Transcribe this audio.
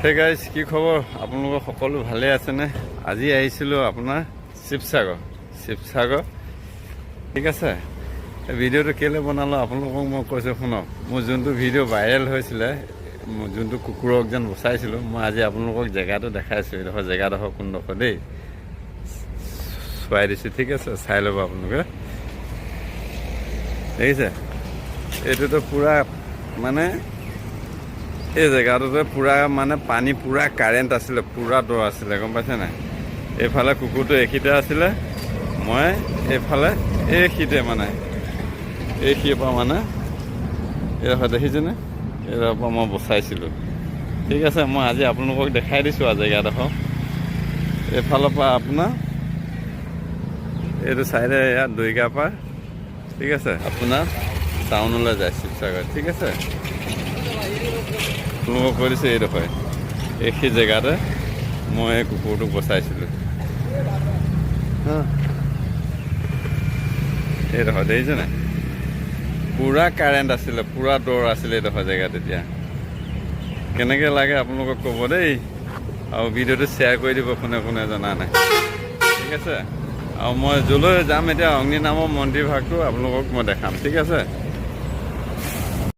Hey guys, কি খবৰ? আপোনালোকৰ সকলো ভালে আছেনে? আজি আহিছিলোঁ আপোনাৰ শিৱসাগৰ। ঠিক আছে, ভিডিঅ'টো কেলৈ বনালোঁ আপোনালোকক মই কৈছোঁ শুনক। মোৰ যোনটো ভিডিঅ' ভাইৰেল হৈছিলে, যোনটো কুকুৰক যেন বচাইছিলোঁ, মই আজি আপোনালোকক জেগাটো দেখাইছোঁ। এইডোখৰ জেগাডোখৰ কোনডোখৰ দেই চোৱাই দিছোঁ। ঠিক আছে, চাই ল'ব আপোনালোকে। দেখিছে, এইটোতো পূৰা মানে এই জেগাটোতে পূৰা মানে পানী, পূৰা কাৰেণ্ট আছিলে, পূৰা দ আছিলে, গম পাইছে নাই? এইফালে কুকুৰটো এইখিতে আছিলে, মই এইফালে এইখিতে মানে এইখিৰ পৰা মানে এইডোখৰ দেখিছেনে, এইডোখৰ পৰা মই বচাইছিলোঁ। ঠিক আছে, মই আজি আপোনালোকক দেখাই দিছোঁ আৰু জেগাডোখৰ। এইফালৰ পৰা আপোনাৰ এইটো চাইডে ইয়াত দৈগাপাৰ। ঠিক আছে, আপোনাৰ টাউনলৈ যায় শিৱসাগৰ। ঠিক আছে, আপোনালোকক কৈ দিছোঁ এইডোখৰ এইখিনি জেগাতে মই এই কুকুৰটোক বচাইছিলোঁ। এইডোখৰ দেখিছে নাই, পূৰা কাৰেণ্ট আছিলে, পূৰা দৌৰ আছিলে এইডোখৰ জেগা। তেতিয়া কেনেকৈ লাগে আপোনালোকক ক'ব দেই, আৰু ভিডিঅ'টো শ্বেয়াৰ কৰি দিব কোনে কোনে জনা নাই। ঠিক আছে, আৰু মই য'লৈ যাম এতিয়া অগ্নি নামৰ মন্দিৰ ভাগটো আপোনালোকক মই দেখাম। ঠিক আছে।